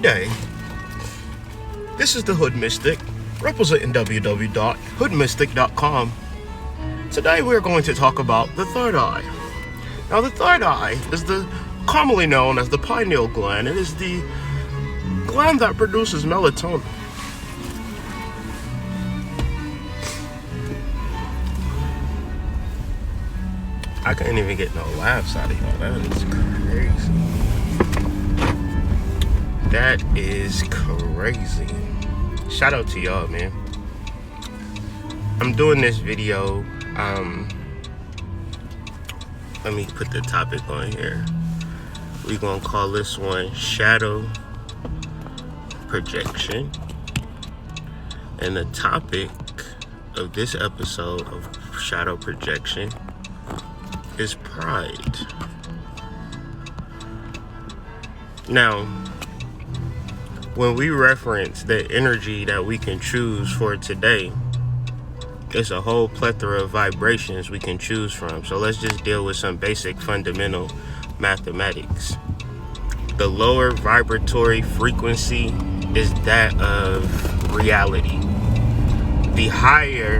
Good day. This is the Hood Mystic, representing www.hoodmystic.com. Today we're going to talk about the third eye. Now, the third eye is commonly known as the pineal gland. It is the gland that produces melatonin. I can't even get no laughs out of y'all. That is crazy. That is crazy. Shout out to y'all, man. I'm doing this video. Let me put the topic on here. We're gonna call this one Shadow Projection. And the topic of this episode of Shadow Projection is pride. Now, when we reference the energy that we can choose for today, it's a whole plethora of vibrations we can choose from. So let's just deal with some basic fundamental mathematics. The lower vibratory frequency is that of reality. The higher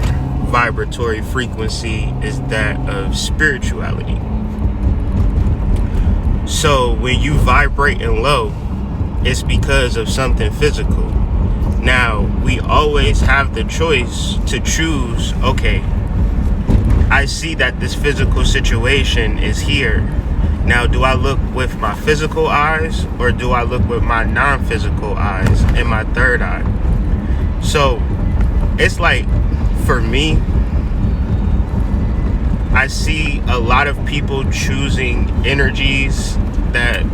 vibratory frequency is that of spirituality. So when you vibrate in low, it's because of something physical. Now, we always have the choice to choose, okay, I see that this physical situation is here. Now, do I look with my physical eyes or do I look with my non-physical eyes and my third eye? So, it's like, for me, I see a lot of people choosing energies that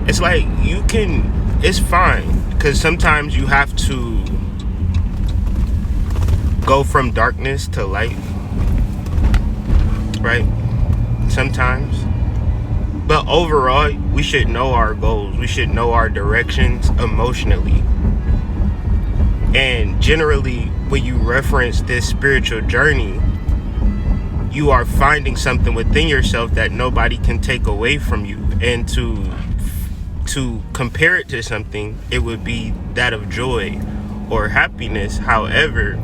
it's like it's fine, because sometimes you have to go from darkness to light, right? Sometimes. But overall, we should know our goals. We should know our directions emotionally. And generally, when you reference this spiritual journey, you are finding something within yourself that nobody can take away from you. And to compare it to something, it would be that of joy or happiness. However,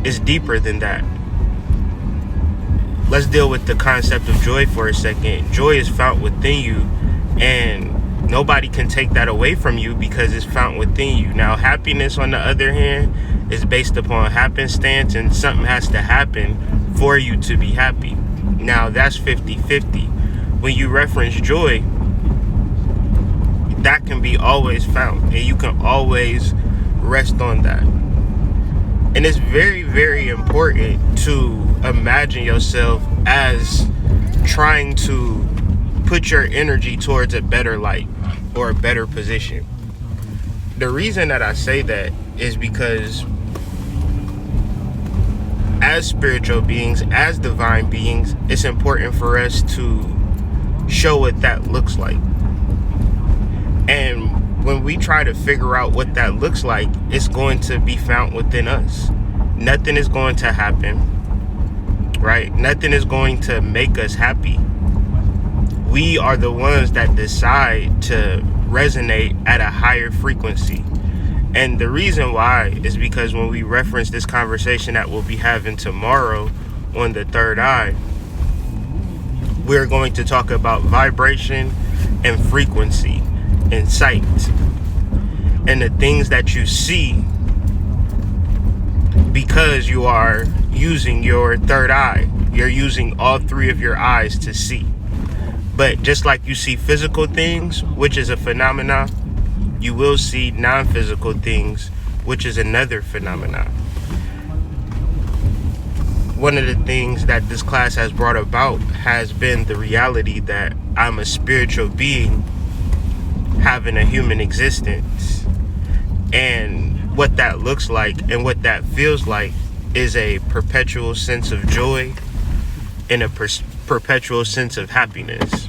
it's deeper than that. Let's deal with the concept of joy for a second. Joy is found within you, and nobody can take that away from you because it's found within you. Now, happiness, on the other hand, is based upon happenstance, and something has to happen for you to be happy. Now, that's 50-50. When you reference joy, that can be always found, and you can always rest on that. And it's very, very important to imagine yourself as trying to put your energy towards a better light or a better position. The reason that I say that is because as spiritual beings, as divine beings, it's important for us to show what that looks like. And when we try to figure out what that looks like, it's going to be found within us. Nothing is going to happen, right? Nothing is going to make us happy. We are the ones that decide to resonate at a higher frequency. And the reason why is because when we reference this conversation that we'll be having tomorrow on the third eye, we're going to talk about vibration and frequency and sight and the things that you see because you are using your third eye. You're using all three of your eyes to see. But just like you see physical things, which is a phenomenon, you will see non-physical things, which is another phenomenon. One of the things that this class has brought about has been the reality that I'm a spiritual being having a human existence. And what that looks like and what that feels like is a perpetual sense of joy and a perpetual sense of happiness.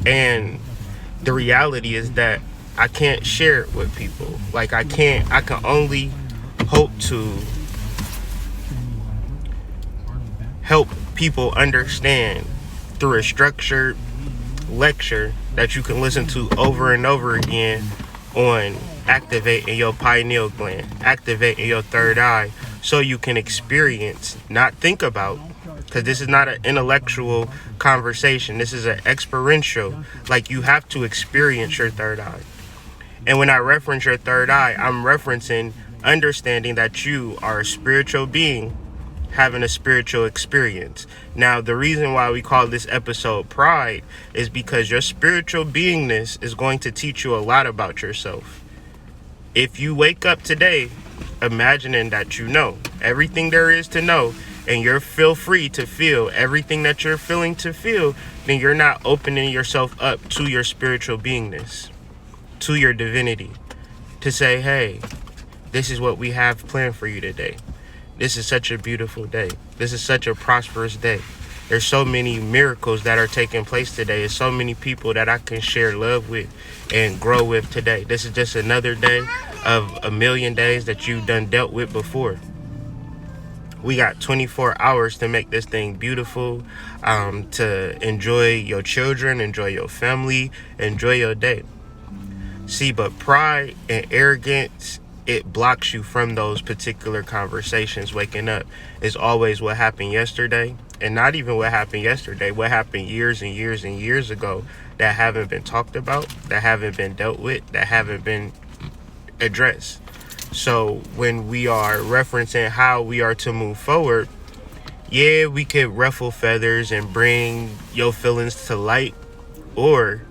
And the reality is that I can't share it with people. Like, I can only hope to help people understand through a structured lecture that you can listen to over and over again on activating your pineal gland, activating your third eye, so you can experience, not think about, because this is not an intellectual conversation. This is an experiential. Like, you have to experience your third eye. And when I reference your third eye, I'm referencing understanding that you are a spiritual being having a spiritual experience. Now, the reason why we call this episode Pride is because your spiritual beingness is going to teach you a lot about yourself. If you wake up today imagining that you know everything there is to know, and you're feel free to feel everything that you're feeling to feel, then you're not opening yourself up to your spiritual beingness, to your divinity, to say, hey, this is what we have planned for you today. This is such a beautiful day. This is such a prosperous day. There's so many miracles that are taking place today. There's so many people that I can share love with and grow with today. This is just another day of a million days that you've done dealt with before. We got 24 hours to make this thing beautiful, to enjoy your children, enjoy your family, enjoy your day. See, but pride and arrogance, it blocks you from those particular conversations. Waking up is always what happened yesterday, and not even what happened yesterday, what happened years and years and years ago that haven't been talked about, that haven't been dealt with, that haven't been addressed. So when we are referencing how we are to move forward, yeah, we could ruffle feathers and bring your feelings to light, or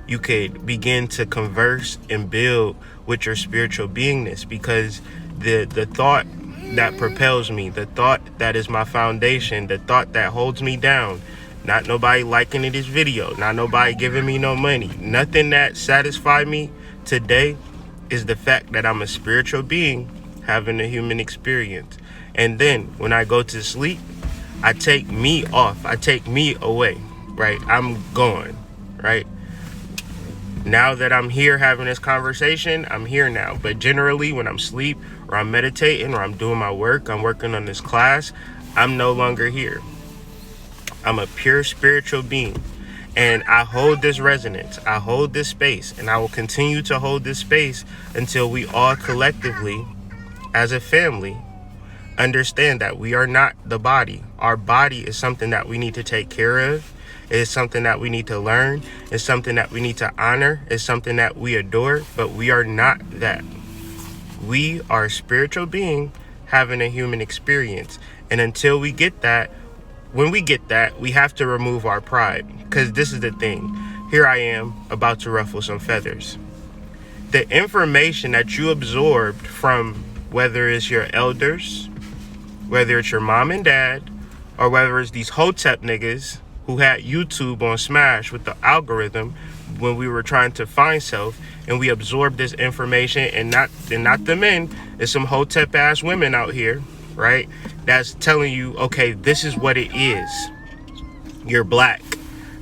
you could begin to converse and build with your spiritual beingness, because the thought that propels me, the thought that is my foundation, the thought that holds me down, not nobody liking this video, not nobody giving me no money, nothing that satisfies me today is the fact that I'm a spiritual being having a human experience. And then when I go to sleep, I take me off, I take me away, right? I'm gone, right? Now that I'm here having this conversation, I'm here now. But generally, when I'm asleep or I'm meditating or I'm doing my work, I'm working on this class, I'm no longer here. I'm a pure spiritual being. And I hold this resonance, I hold this space, and I will continue to hold this space until we all collectively, as a family, understand that we are not the body. Our body is something that we need to take care of. It's something that we need to learn. It's something that we need to honor. It's something that we adore, but we are not that. We are a spiritual being having a human experience. And until we get that, when we get that, we have to remove our pride. Because this is the thing. Here I am about to ruffle some feathers. The information that you absorbed from whether it's your elders, whether it's your mom and dad, or whether it's these Hotep niggas who had YouTube on Smash with the algorithm when we were trying to find self, and we absorbed this information, and not the men, there's some Hotep ass women out here, right, that's telling you, okay, this is what it is. You're black,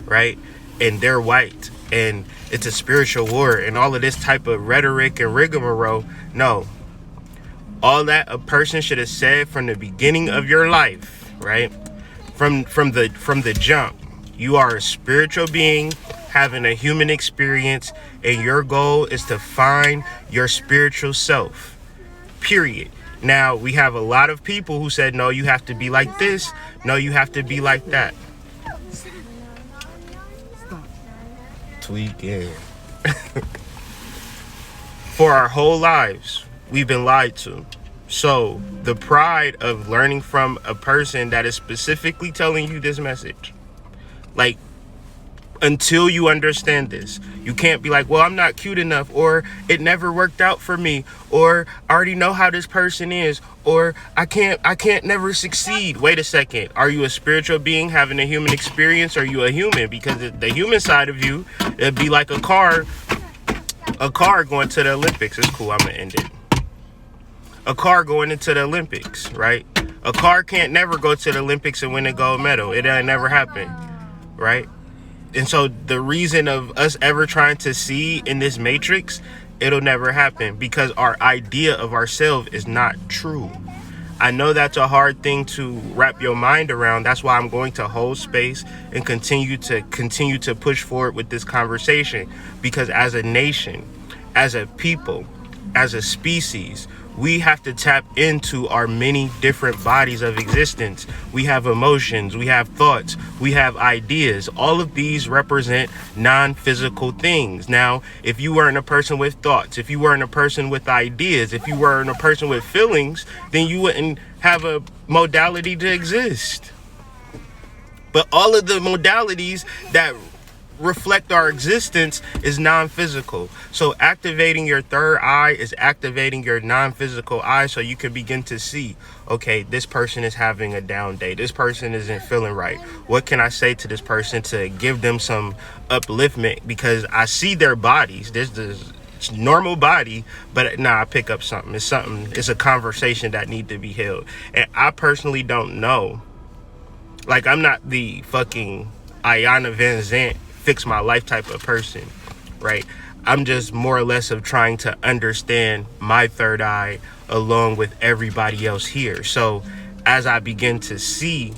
right, and they're white, and it's a spiritual war, and all of this type of rhetoric and rigmarole. No, all that a person should have said from the beginning of your life, right, from the jump. You are a spiritual being having a human experience, and your goal is to find your spiritual self, period. Now, we have a lot of people who said, no, you have to be like this, no, you have to be like that. Tweaking. For our whole lives, we've been lied to. So the pride of learning from a person that is specifically telling you this message, like, until you understand this, you can't be like, well, I'm not cute enough, or it never worked out for me, or I already know how this person is, or I can't never succeed. Wait a second. Are you a spiritual being having a human experience? Or are you a human? Because the human side of you, it'd be like a car going to the Olympics. It's cool. I'm gonna end it. A car going into the Olympics, right? A car can't never go to the Olympics and win a gold medal. It ain't never happen, right? And so the reason of us ever trying to see in this matrix, it'll never happen, because our idea of ourselves is not true. I know that's a hard thing to wrap your mind around. That's why I'm going to hold space and continue to push forward with this conversation, because as a nation, as a people, as a species, we have to tap into our many different bodies of existence. We have emotions, we have thoughts, we have ideas. All of these represent non-physical things. Now, if you weren't a person with thoughts, if you weren't a person with ideas, if you weren't a person with feelings, then you wouldn't have a modality to exist. But all of the modalities that reflect our existence is non-physical. So activating your third eye is activating your non-physical eye, so you can begin to see, okay, this person is having a down day, this person isn't feeling right. What can I say to this person to give them some upliftment? Because I see their bodies, there's this normal body, but I pick up something. It's a conversation that need to be held. And I personally don't know, like, I'm not the fucking Ayanna Van Zant fix my life type of person, right? I'm just more or less of trying to understand my third eye along with everybody else here. So as I begin to see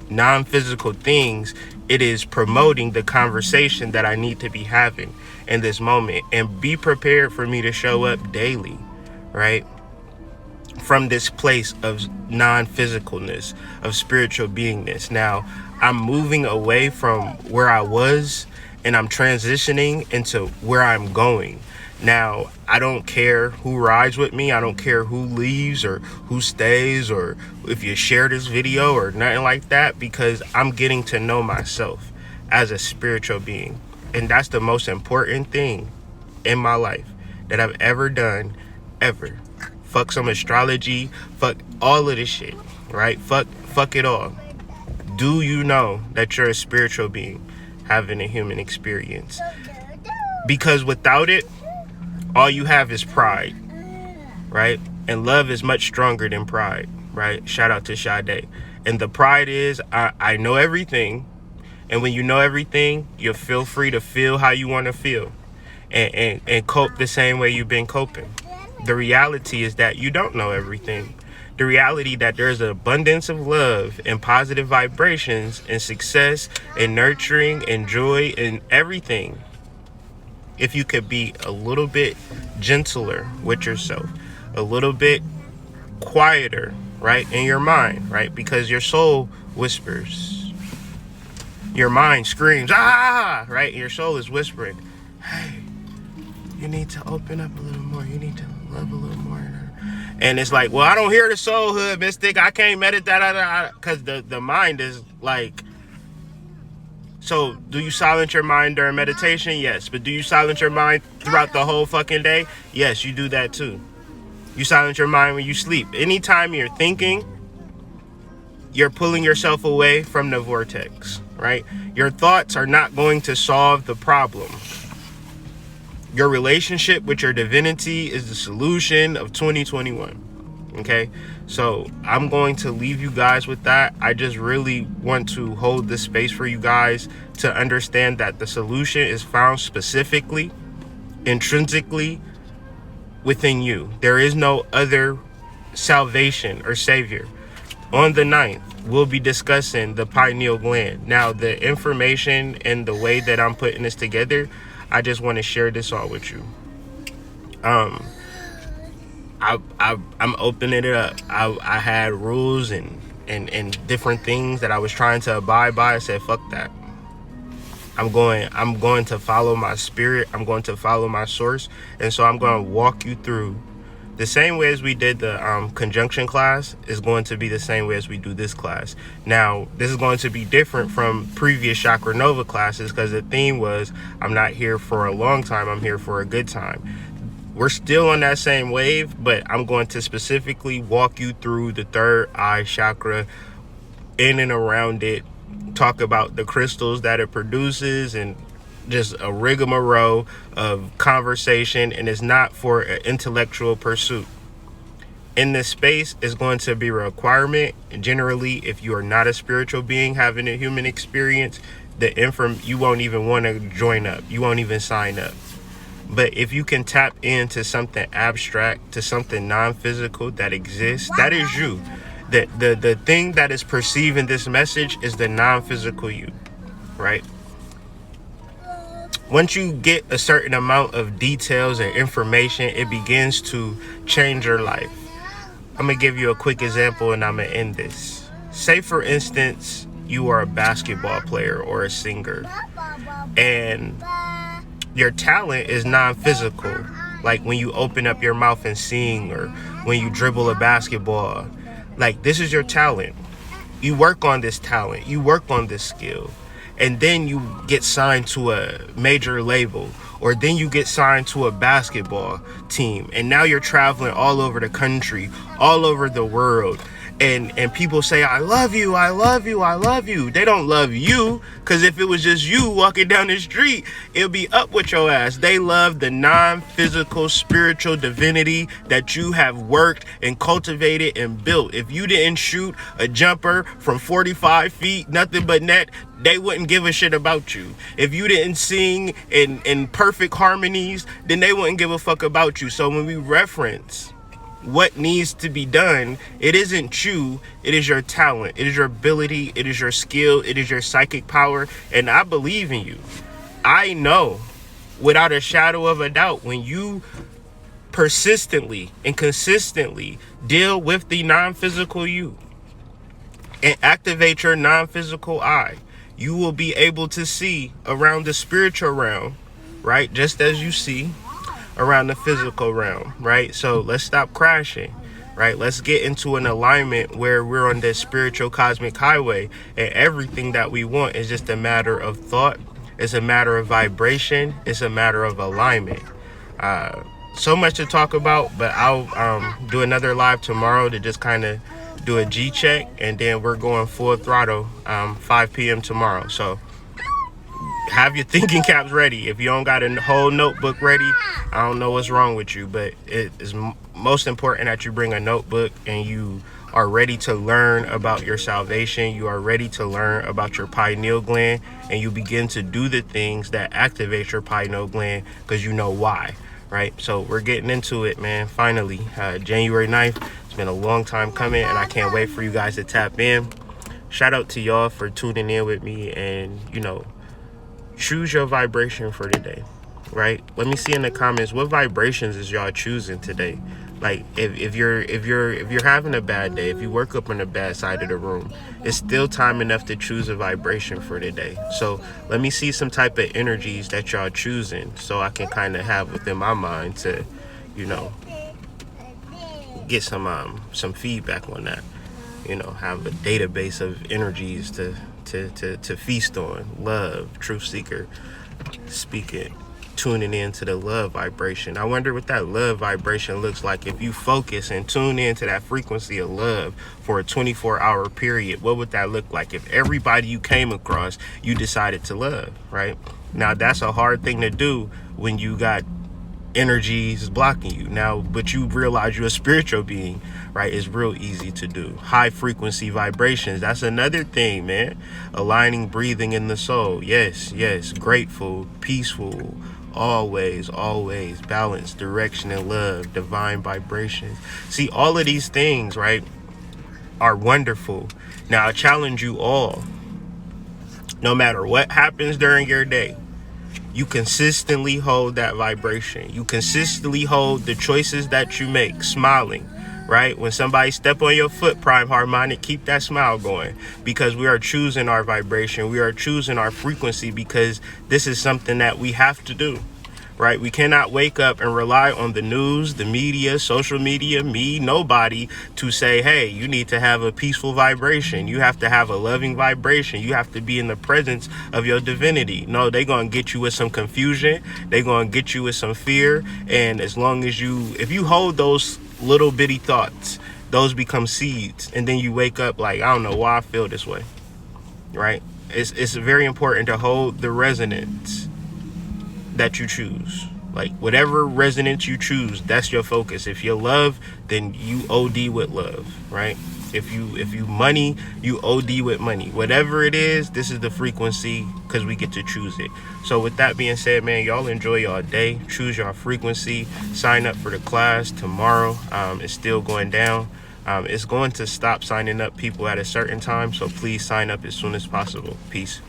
non-physical things, it is promoting the conversation that I need to be having in this moment. And be prepared for me to show up daily, right? From this place of non-physicalness, of spiritual beingness. Now, I'm moving away from where I was and I'm transitioning into where I'm going. Now, I don't care who rides with me. I don't care who leaves or who stays or if you share this video or nothing like that, because I'm getting to know myself as a spiritual being. And that's the most important thing in my life that I've ever done, ever. Fuck some astrology, fuck all of this shit, right? Fuck it all. Do you know that you're a spiritual being having a human experience? Because without it, all you have is pride, right? And love is much stronger than pride, right? Shout out to Sade. And the pride is, I know everything. And when you know everything, you feel free to feel how you want to feel and cope the same way you've been coping. The reality is that you don't know everything. The reality that there's an abundance of love and positive vibrations and success and nurturing and joy and everything. If you could be a little bit gentler with yourself, a little bit quieter, right, in your mind, right? Because your soul whispers. Your mind screams, ah, right? And your soul is whispering, hey, you need to open up a little more. You need to love a little more. And it's like, well, I don't hear the soulhood, mystic. I can't meditate that, because the mind is like. So do you silence your mind during meditation? Yes. But do you silence your mind throughout the whole fucking day? Yes, you do that too. You silence your mind when you sleep. Anytime you're thinking, you're pulling yourself away from the vortex, right? Your thoughts are not going to solve the problem. Your relationship with your divinity is the solution of 2021. Okay, so I'm going to leave you guys with that. I just really want to hold this space for you guys to understand that the solution is found specifically, intrinsically within you. There is no other salvation or savior. On the 9th, we'll be discussing the pineal gland. Now, the information and the way that I'm putting this together, I just want to share this all with you. I'm opening it up. I had rules and different things that I was trying to abide by. I said, fuck that. I'm going to follow my spirit. I'm going to follow my source. And so I'm going to walk you through the same way as we did the conjunction class is going to be the same way as we do this class. Now, this is going to be different from previous Chakra Nova classes because the theme was, I'm not here for a long time, I'm here for a good time. We're still on that same wave, but I'm going to specifically walk you through the third eye chakra, in and around it, talk about the crystals that it produces, and just a rigmarole of conversation. And it's not for an intellectual pursuit. In this space is going to be a requirement. Generally, if you are not a spiritual being having a human experience, you won't even want to join up. You won't even sign up. But if you can tap into something abstract, to something non-physical that exists, that is you. The thing that is perceiving this message is the non-physical you, right? Once you get a certain amount of details and information, it begins to change your life. I'm going to give you a quick example and I'm going to end this. Say, for instance, you are a basketball player or a singer, and your talent is non-physical. Like when you open up your mouth and sing, or when you dribble a basketball. Like, this is your talent. You work on this talent. You work on this skill. And then you get signed to a major label, or then you get signed to a basketball team, and now you're traveling all over the country, all over the world, and people say, I love you, I love you, I love you. They don't love you, because if it was just you walking down the street, it'll be up with your ass. They love the non-physical spiritual divinity that you have worked and cultivated and built. If you didn't shoot a jumper from 45 feet, nothing but net, they wouldn't give a shit about you. If you didn't sing in perfect harmonies, then they wouldn't give a fuck about you. So when we reference what needs to be done, it isn't you, it is your talent, it is your ability, it is your skill, it is your psychic power, and I believe in you. I know without a shadow of a doubt, when you persistently and consistently deal with the non-physical you and activate your non-physical eye, you will be able to see around the spiritual realm, right? Just as you see around the physical realm, right? So let's stop crashing, right? Let's get into an alignment where we're on this spiritual cosmic highway, and everything that we want is just a matter of thought. It's a matter of vibration. It's a matter of alignment. So much to talk about, but I'll do another live tomorrow to just kind of do a G check, and then we're going full throttle 5 p.m. tomorrow. So have your thinking caps ready. If you don't got a whole notebook ready, I don't know what's wrong with you, but it is most important that you bring a notebook and you are ready to learn about your salvation. You are ready to learn about your pineal gland, and you begin to do the things that activate your pineal gland because you know why, right? So we're getting into it, man. Finally, January 9th. It's been a long time coming, and I can't wait for you guys to tap in. Shout out to y'all for tuning in with me, and choose your vibration for today, right? Let me see in the comments, what vibrations is y'all choosing today? Like, if you're having a bad day, if you woke up on the bad side of the room, it's still time enough to choose a vibration for today. So let me see some type of energies that y'all choosing, so I can kind of have within my mind to get some feedback on that. Have a database of energies to feast on. Love, truth seeker, speaking, tuning into the love vibration. I wonder what that love vibration looks like if you focus and tune into that frequency of love for a 24-hour period. What would that look like if everybody you came across you decided to love, right? Now that's a hard thing to do when you got energies blocking you now, but you realize you're a spiritual being, right? It's real easy to do. High frequency vibrations, that's another thing, man. Aligning, breathing in the soul. Yes, grateful, peaceful, always balance, direction, and love, divine vibrations. See, all of these things, right, are wonderful. Now I challenge you all, no matter what happens during your day, you consistently hold that vibration. You consistently hold the choices that you make, smiling, right? When somebody step on your foot, prime harmonic, keep that smile going, because we are choosing our vibration. We are choosing our frequency, because this is something that we have to do, right? We cannot wake up and rely on the news, the media, social media, nobody to say, hey, you need to have a peaceful vibration. You have to have a loving vibration. You have to be in the presence of your divinity. No, they're going to get you with some confusion. They're going to get you with some fear. And as long as if you hold those little bitty thoughts, those become seeds. And then you wake up like, I don't know why I feel this way, right? It's very important to hold the resonance that you choose. Like, whatever resonance you choose, that's your focus. If you love, then you OD with love, right? If you money, you OD with money. Whatever it is, this is the frequency, because we get to choose it. So with that being said, man, y'all enjoy y'all day. Choose your frequency. Sign up for the class tomorrow. It's still going down. It's going to stop signing up people at a certain time, so please sign up as soon as possible. Peace.